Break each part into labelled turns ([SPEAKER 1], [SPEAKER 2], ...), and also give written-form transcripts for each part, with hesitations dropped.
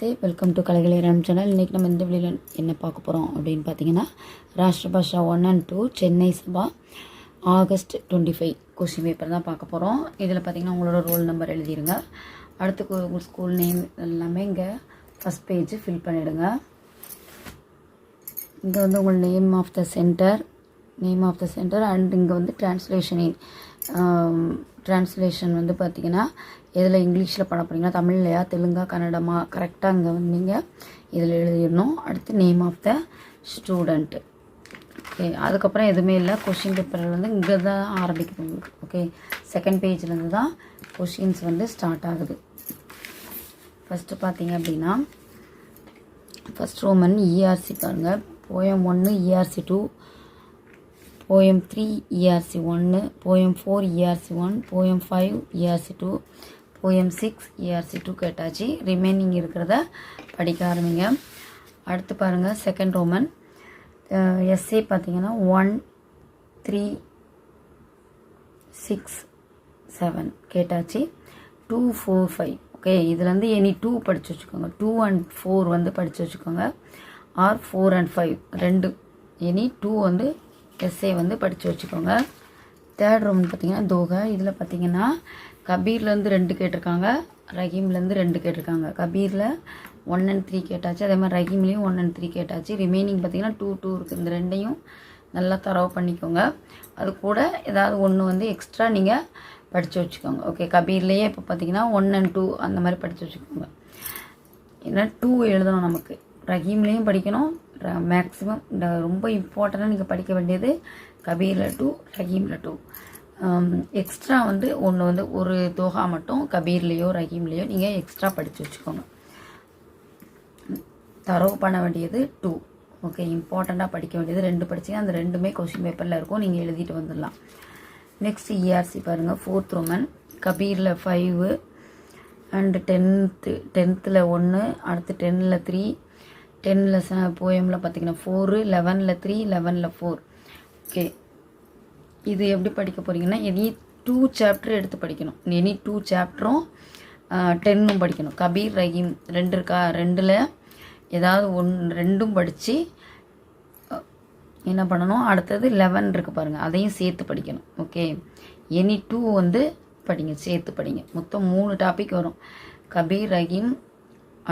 [SPEAKER 1] Namaste, welcome to கலைகளேரம் channel. இன்றைக்கி நம்ம இந்த வீடியோவில் என்ன பார்க்க போகிறோம் அப்படின்னு பார்த்தீங்கன்னா, Rashtra Bhasha 1 and 2 Chennai Sabha August 25 question paper தான் பார்க்க போகிறோம். இதில் பார்த்தீங்கன்னா உங்களோட ரோல் நம்பர் எழுதிடுங்க. அடுத்து உங்கள் ஸ்கூல் நேம் எல்லாமே இங்கே ஃபஸ்ட் பேஜ் ஃபில் பண்ணிவிடுங்க. இங்கே வந்து உங்கள் name of the centre and இங்கே வந்து ட்ரான்ஸ்லேஷன் வந்து பார்த்திங்கன்னா எதில் இங்கிலீஷில் பண்ண போகிறீங்கன்னா தமிழ்லையா தெலுங்கா கன்னடமா கரெக்டாக இங்கே வந்து நீங்கள் இதில் எழுதிடணும். அடுத்து name of the student. Okay, அதுக்கப்புறம் எதுவுமே இல்லை. கொஷின் பேப்பர் வந்து இங்கே தான் ஆரம்பிக்குது உங்களுக்கு. ஓகே, செகண்ட் பேஜ்லேருந்து தான் கொஷின்ஸ் வந்து ஸ்டார்ட் ஆகுது. ஃபஸ்ட்டு பார்த்தீங்க அப்படின்னா ஃபஸ்ட் ரோமன் ERC பாருங்கள். Poem 1 ERC 2, poem 3 ERC 1, poem 4 ERC 1, poem 5 ERC 2, poem 6 ERC 2 கேட்டாச்சு. ரிமைனிங் இருக்கிறத படிக்க ஆரம்பிங்க. அடுத்து பாருங்கள் செகண்ட் ரோமன் எஸ்ஏ பார்த்தீங்கன்னா 1, 3, 6, 7 கேட்டாச்சு. 2, 4, 5. ஓகே, இதில் வந்து எனி 2 படித்து வச்சுக்கோங்க. 2 and 4 வந்து படித்து வச்சுக்கோங்க. ஆர் 4 and 5 ரெண்டு எனி 2 வந்து எஸ்ஏ வந்து படித்து வச்சுக்கோங்க. தேர்ட் ரோமன் பார்த்தீங்கன்னா தோகை. இதில் பார்த்தீங்கன்னா கபீர்லேருந்து 2 கேட்டிருக்காங்க, ரஹீம்லேருந்து 2 கேட்டிருக்காங்க. கபீரில் 1 and 3 கேட்டாச்சு. அதே மாதிரி ரஹீம்லேயும் 1 and 3 கேட்டாச்சு. ரிமைனிங் பார்த்தீங்கன்னா 2, 2 இருக்குது. இந்த ரெண்டையும் நல்லா தரவு பண்ணிக்கோங்க. அது கூட ஏதாவது ஒன்று வந்து எக்ஸ்ட்ரா நீங்கள் படித்து வச்சுக்கோங்க. ஓகே, கபீர்லேயே இப்போ பார்த்தீங்கன்னா 1 and 2 அந்த மாதிரி படித்து வச்சுக்கோங்க. ஏன்னா 2 எழுதணும் நமக்கு. ரஹீம்லேயும் படிக்கணும். மேக்ஸிமம் ரொம்ப இம்பார்ட்டண்ட்டாக நீங்கள் படிக்க வேண்டியது கபீரில் 2, ரஹீமில் 2. எக்ஸ்ட்ரா வந்து ஒன்று வந்து ஒரு தோகா மட்டும் கபீர்லேயோ ரஹீம்லேயோ நீங்கள் எக்ஸ்ட்ரா படித்து வச்சுக்கோங்க. தரவு பண்ண வேண்டியது 2. ஓகே, இம்பார்ட்டண்ட்டாக படிக்க வேண்டியது 2 படிச்சிங்கன்னா அந்த ரெண்டுமே கொஸ்டின் பேப்பரில் இருக்கும். நீங்கள் எழுதிட்டு வந்துடலாம். நெக்ஸ்ட் ERC பாருங்கள். ஃபோர்த் ரோமன் கபீரில் 5 அண்டு 10th 1, அடுத்து 10ல் 3, 10ல் போயமில் பார்த்தீங்கன்னா 4, 11ல் 3, 11ல் 4. ஓகே, இது எப்படி படிக்க போகிறீங்கன்னா எனி 2 சாப்டர் எடுத்து படிக்கணும். எனி 2 சாப்டரும் 10ம் படிக்கணும். கபீர் ரஹீம் 2 இருக்கா, 2ல் ஏதாவது 2ம் படித்து என்ன பண்ணணும். அடுத்தது 11 இருக்குது பாருங்கள், அதையும் சேர்த்து படிக்கணும். ஓகே, எனி 2 வந்து படிங்க, சேர்த்து படிங்க. மொத்தம் 3 டாபிக் வரும். கபீர் ரஹீம்,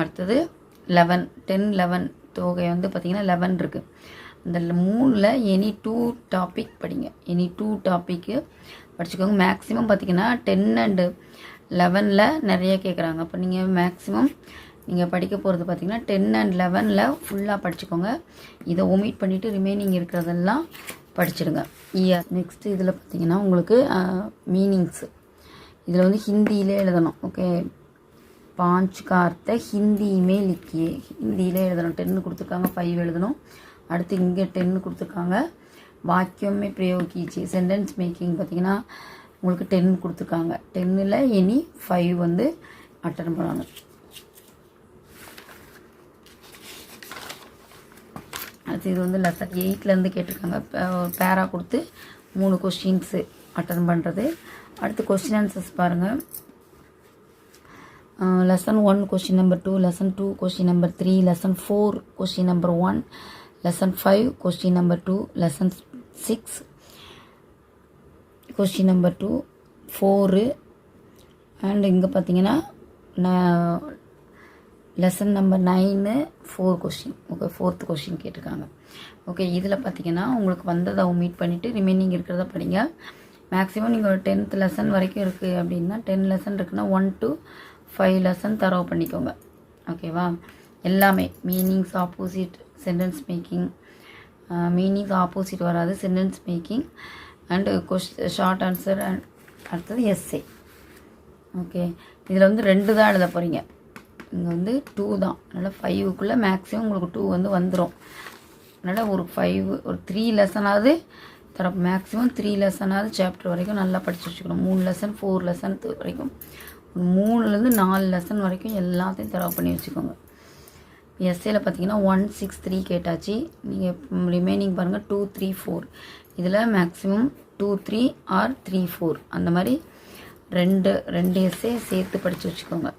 [SPEAKER 1] அடுத்தது 11, 10, 11 தொகை வந்து பார்த்திங்கன்னா 11 இருக்குது. அந்த 3ல் எனி 2 டாபிக் படிங்க. எனி 2 டாப்பிக்கு படிச்சுக்கோங்க. மேக்ஸிமம் பார்த்திங்கன்னா 10 and 11ல் நிறைய கேட்குறாங்க. அப்போ நீங்கள் மேக்ஸிமம் நீங்கள் படிக்க போகிறது பார்த்திங்கன்னா 10 and 11ல் ஃபுல்லாக படிச்சுக்கோங்க. இதை ஒமிட் பண்ணிவிட்டு ரிமைனிங் இருக்கிறதெல்லாம் படிச்சிடுங்க. நெக்ஸ்ட்டு இதில் பார்த்திங்கன்னா உங்களுக்கு மீனிங்ஸு இதில் வந்து ஹிந்தியிலே எழுதணும். ஓகே, 5 का अर्थ हिंदी में लिखिए. ஹிந்தியிலே எழுதணும். 10 கொடுத்துருக்காங்க, 5 எழுதணும். அடுத்து இங்கே 10 கொடுத்துருக்காங்க. வாக்கியமே பிரயோக் கீஜியே. சென்டென்ஸ் மேக்கிங் பார்த்திங்கன்னா உங்களுக்கு 10 கொடுத்துருக்காங்க. 10ல் எனி 5 வந்து அட்டன் பண்ணணும். அடுத்து இது வந்து லெசன் 8லேருந்து கேட்டிருக்காங்க. பேரா கொடுத்து 3 கொஸ்டின்ஸு அட்டன் பண்ணுறது. அடுத்து கொஸ்டின் ஆன்சர்ஸ் பாருங்கள். lesson 1 question number 2, lesson 2 question number 3, lesson 4 question number 1, lesson 5 question number 2, lesson 6 question number 2, 4 and இங்கே பார்த்தீங்கன்னா lesson number 9 4 question. Okay, 4th question கேட்டிருக்காங்க. ஓகே, இதில் பார்த்தீங்கன்னா உங்களுக்கு வந்ததை ஒமிட் பண்ணிவிட்டு ரிமைனிங் இருக்கிறத படிங்க. மேக்ஸிமம் நீங்கள் ஒரு 10th lesson வரைக்கும் இருக்குது அப்படின்னா 10 lesson இருக்குன்னா 1 to 5 லெசன் தரவு பண்ணிக்கோங்க. ஓகேவா, எல்லாமே meanings opposite, sentence making, meanings opposite வராது, sentence making and short answer and அடுத்தது எஸ்ஏ. ஓகே, இதில் வந்து 2 தான் எழுத போகிறீங்க. இங்கே வந்து 2 தான். அதனால் 5க்குள்ளே மேக்ஸிமம் உங்களுக்கு 2 வந்து வந்துடும். அதனால் ஒரு 3 லெசனாவது மேக்ஸிமம் 3 லெசனாவது சாப்டர் வரைக்கும் நல்லா படித்து வச்சுக்கணும். 3 லெசன் 4 லெசன் வரைக்கும் 3லேருந்து 4 லெசன் வரைக்கும் எல்லாத்தையும் தரவு பண்ணி வச்சுக்கோங்க. எஸ்ஏல பார்த்தீங்கன்னா 1, 6, 3 கேட்டாச்சு. நீங்கள் ரிமைனிங் பாருங்கள் 2, 3, 4. இதில் மேக்ஸிமம் 2, 3 ஆர் 3, 4 அந்த மாதிரி 2 எஸ்ஏ சேர்த்து படித்து வச்சுக்கோங்க.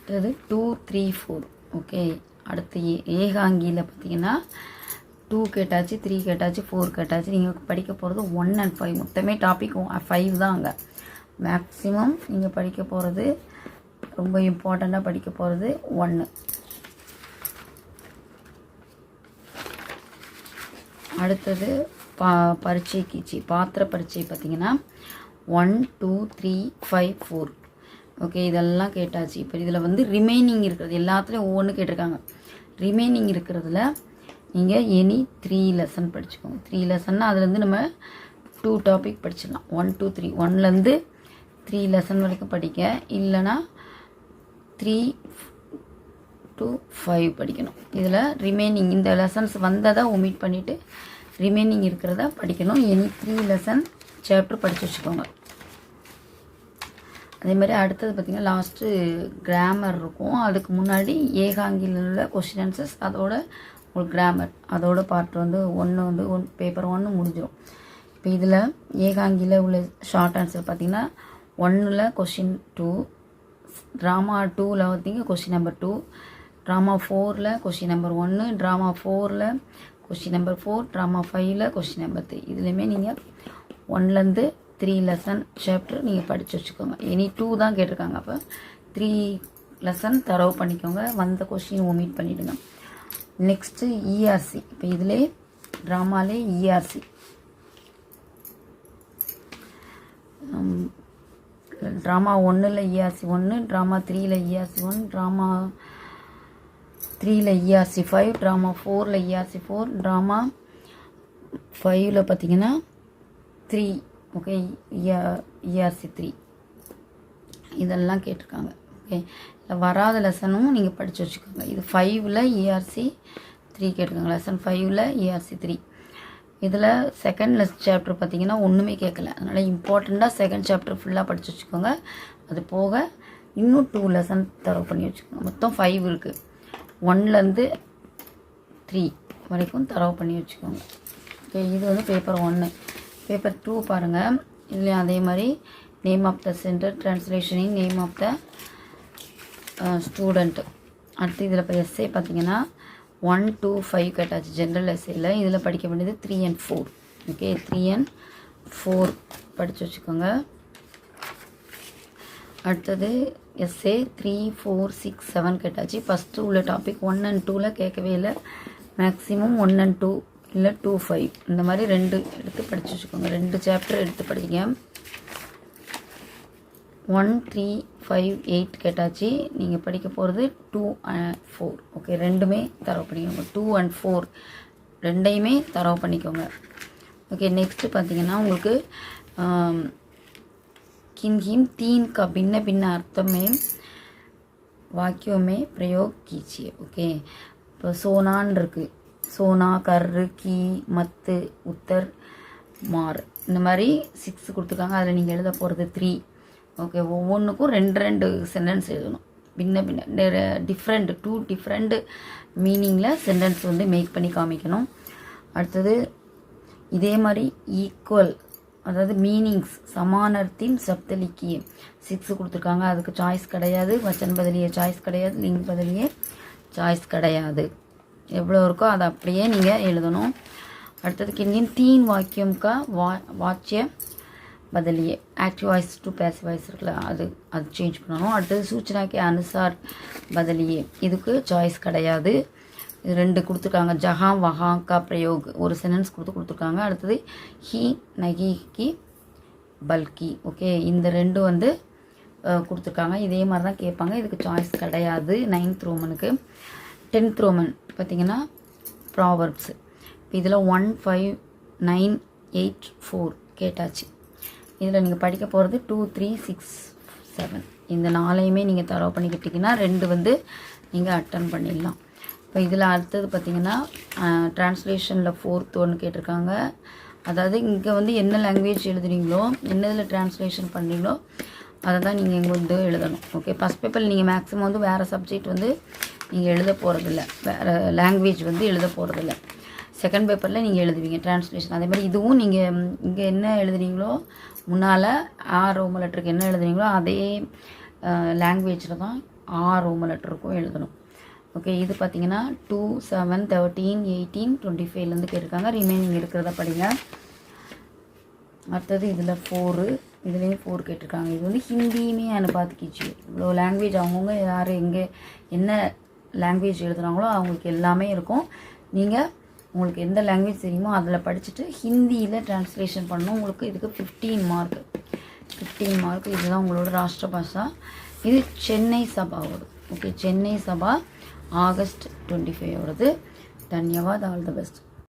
[SPEAKER 1] அடுத்தது 2 3 4. ஓகே, அடுத்து ஏகாங்கியில் பார்த்தீங்கன்னா 2 கேட்டாச்சு, 3 கேட்டாச்சு, 4 கேட்டாச்சு. நீங்கள் படிக்க போகிறது 1 and 5. மொத்தமே டாபிக் 5 தான் அங்கே. மேக்ஸிமம் நீங்கள் படிக்க போகிறது, ரொம்ப இம்பார்ட்டண்ட்டாக படிக்க போகிறது 1. அடுத்தது பரீட்சை கீச்சி பாத்திர பரீட்சை பார்த்தீங்கன்னா 1 2 3 5 4. ஓகே, இதெல்லாம் கேட்டாச்சு. இப்போ இதில் வந்து ரிமைனிங் இருக்கிறது எல்லாத்துலேயும் ஒவ்வொன்று கேட்டிருக்காங்க. ரிமைனிங் இருக்கிறதுல நீங்கள் எனி 3 லெசன் படிச்சுக்கோங்க. 3 லெசன்னா அதுலேருந்து நம்ம 2 டாபிக் படிச்சிடலாம். 1 2 3 1லேருந்து 3 லெசன் வரைக்கும் படிக்க, இல்லைனா 3 to 5 படிக்கணும். இதில் ரிமைனிங் இந்த லெசன்ஸ் வந்ததை ஒமிட் பண்ணிவிட்டு ரிமைனிங் இருக்கிறத படிக்கணும். எனி 3 லெசன் சாப்டர் படித்து வச்சுக்கோங்க. அதே மாதிரி அடுத்தது பார்த்திங்கன்னா லாஸ்ட்டு கிராமர் இருக்கும். அதுக்கு முன்னாடி ஏகாங்கியில் உள்ள கொஸ்டின் ஆன்சர்ஸ், அதோட ஒரு கிராமர், அதோட பார்ட் வந்து பேப்பர் 1 முடிஞ்சிடும். இப்போ இதில் ஏகாங்கியில் உள்ள ஷார்ட் ஆன்சர் பார்த்திங்கன்னா 1ல் கொஸ்டின் 2, ட்ராமா 2ல் பார்த்திங்க கொஸ்டின் நம்பர் 2, ட்ராமா 4ல் கொஸ்டின் நம்பர் 1, ட்ராமா 4ல் கொஸ்டின் நம்பர் 4, ட்ராமா 5ல் கொஸ்டின் நம்பர் 3. இதுலேயுமே நீங்கள் 1லேருந்து 3 லெசன் சாப்டர் நீங்கள் படித்து வச்சுக்கோங்க. எனி 2 தான் கேட்டிருக்காங்க. அப்போ 3 லெசன் தரவு பண்ணிக்கோங்க. வந்த கொஸ்டின் ஒமிட் பண்ணிவிடுங்க. Next E R C. இப்போ இதிலே ட்ராமாலே இஆர்சி, ட்ராமா 1ல் இஆர்சி 1, ட்ராமா 3ல் இஆர்சி 1, ட்ராமா 3ல் இஆர்சி 5, ட்ராமா 4ல் இஆர்சி 4, ட்ராமா 5ல் பார்த்தீங்கன்னா 3. ஓகே, இஆர்சி 3 இதெல்லாம் கேட்டிருக்காங்க. ஓகே, வராத லெசனும் நீங்கள் படித்து வச்சுக்கோங்க. இது 5ல் இஆர்சி 3 கேட்டிருக்காங்க. லெசன் 5ல் இஆர்சி 3. இதில் செகண்ட் சாப்டர் பார்த்தீங்கன்னா ஒன்றுமே கேட்கல. அதனால் இம்பார்ட்டண்ட்டாக செகண்ட் சாப்டர் ஃபுல்லாக படித்து வச்சுக்கோங்க. அது போக இன்னும் 2 லெசன் தரவு பண்ணி வச்சுக்கோங்க. மொத்தம் 5 இருக்குது. 1லேருந்து 3 வரைக்கும் தரவு பண்ணி வச்சுக்கோங்க. ஓகே, இது வந்து பேப்பர் 1. பேப்பர் 2 பாருங்கள். இதுலேயும் அதே மாதிரி நேம் ஆஃப் த சென்டர், டிரான்ஸ்லேஷனிங், நேம் ஆஃப் த ஸ்டூடெண்ட். அடுத்து இதில் இப்போ எஸ்ஏ பார்த்தீங்கன்னா 1 2 5 கேட்டாச்சு ஜென்ரல் எஸ்ஏயில். இதில் படிக்க வேண்டியது 3 and 4. ஓகே, 3 and 4 படித்து வச்சுக்கோங்க. அடுத்தது எஸ்ஏ 3 4 6 7 கேட்டாச்சு. ஃபஸ்ட்டு உள்ள டாபிக் 1 and 2ல் கேட்கவே இல்லை. மேக்ஸிமம் 1 and 2 இல்லை 2 5 இந்த மாதிரி 2 எடுத்து படித்து வச்சுக்கோங்க. 2 சாப்டர் எடுத்து படிங்க. 1 3 5 8 கேட்டாச்சு. நீங்கள் படிக்க போகிறது 2 and 4. ஓகே, ரெண்டுமே தரவு பண்ணிக்கோங்க. 2 and 4 ரெண்டையுமே தரவு பண்ணிக்கோங்க. ஓகே, நெக்ஸ்ட்டு பார்த்தீங்கன்னா உங்களுக்கு किन तीन का भिन्न भिन्न अर्थ में वाक्यों में प्रयोग कीजिए. ओके, இப்போ சோனான் இருக்குது. சோனா, கர்ரு, கீ, மத்து, உத்தர், மார், இந்த மாதிரி 6 கொடுத்துருக்காங்க. அதில் நீங்கள் எழுத போகிறது 3. ஓகே, ஒவ்வொன்றுக்கும் 2 சென்டென்ஸ் எழுதணும். டிஃப்ரெண்ட் 2 டிஃப்ரெண்ட் மீனிங்கில் சென்டென்ஸ் வந்து மேக் பண்ணி காமிக்கணும். அடுத்தது இதே மாதிரி ஈக்குவல், அதாவது மீனிங்ஸ், சமானர்த்தின் சப்தலிக்கிய 6 கொடுத்துருக்காங்க. அதுக்கு சாய்ஸ் கிடையாது. வச்சன் பதிலியே சாய்ஸ் கிடையாது. லிங்க் பதிலியே சாய்ஸ் கிடையாது. எவ்வளோ இருக்கோ அதை அப்படியே நீங்கள் எழுதணும். அடுத்தது கின் தீன் வாக்கியம் கா வாச்சிய பதிலியே active voice to passive voice இருக்குல்ல, அது சேஞ்ச் பண்ணணும். அடுத்தது சூச்சனாக்கே அனுசார் பதிலியே, இதுக்கு சாய்ஸ் கிடையாது. இது 2 கொடுத்துருக்காங்க. ஜஹா வஹா கா பிரயோக் ஒரு சென்டென்ஸ் கொடுத்துருக்காங்க. அடுத்தது ஹி நகி கி பல்கி. ஓகே, இந்த 2 வந்து கொடுத்துருக்காங்க. இதே மாதிரி தான் கேட்பாங்க. இதுக்கு சாய்ஸ் கிடையாது. 9th ரோமனுக்கு. 10th ரோமன் பார்த்திங்கன்னா ப்ராவர்ப்ஸ். இப்போ இதில் 1 5 9 8 4 கேட்டாச்சு. இதில் நீங்கள் படிக்க போகிறது 2 3 6 7 இந்த 4ஐயுமே நீங்கள் தரவு பண்ணிக்கிட்டிங்கன்னா 2 வந்து நீங்கள் அட்டன் பண்ணிடலாம். இப்போ இதில் அடுத்தது பார்த்திங்கன்னா ட்ரான்ஸ்லேஷனில் 4th ஒன்று கேட்டிருக்காங்க. அதாவது இங்கே வந்து என்ன லாங்குவேஜ் எழுதுறீங்களோ, என்ன இதில் ட்ரான்ஸ்லேஷன் பண்ணுறீங்களோ அதை தான் நீங்கள் இங்கே வந்து எழுதணும். ஓகே, ஃபஸ்ட் பேப்பரில் நீங்கள் மேக்ஸிமம் வந்து வேறு சப்ஜெக்ட் வந்து நீங்கள் எழுத போகிறதில்ல, வேறு லாங்குவேஜ் வந்து எழுத போகிறதில்ல. செகண்ட் பேப்பரில் நீங்கள் எழுதுவீங்க ட்ரான்ஸ்லேஷன். அதே மாதிரி இதுவும் நீங்கள் இங்கே என்ன எழுதுறீங்களோ, முன்னால் ரோமன் லெட்டருக்கு என்ன எழுதுறீங்களோ அதே லாங்குவேஜில் தான் ரோமன் லெட்டருக்கும் எழுதணும். ஓகே, இது பார்த்தீங்கன்னா 2, 7, 13, 18, 25லேருந்து கேட்டிருக்காங்க. ரிமைனிங் இருக்கிறத படிங்க. அடுத்தது இதில் 4, இதுலேயும் 4 கேட்டிருக்காங்க. இது வந்து ஹிந்தியுமே பார்த்து கிச்சு. இவ்வளோ லாங்குவேஜ் அவங்கவுங்க யார் எங்கே என்ன லாங்குவேஜ் எழுதுகிறாங்களோ அவங்களுக்கு எல்லாமே இருக்கும். நீங்கள் உங்களுக்கு எந்த லாங்குவேஜ் தெரியுமோ அதில் படிச்சுட்டு ஹிந்தியில் ட்ரான்ஸ்லேஷன் பண்ணணும். உங்களுக்கு இதுக்கு 15 மார்க். 15 மார்க். இதுதான் உங்களோட ராஷ்டிர பாஷா. இது சென்னை சபாவோடு. ஓகே, சென்னை சபா ஆகஸ்ட் 25 தன்யவாத். All the best.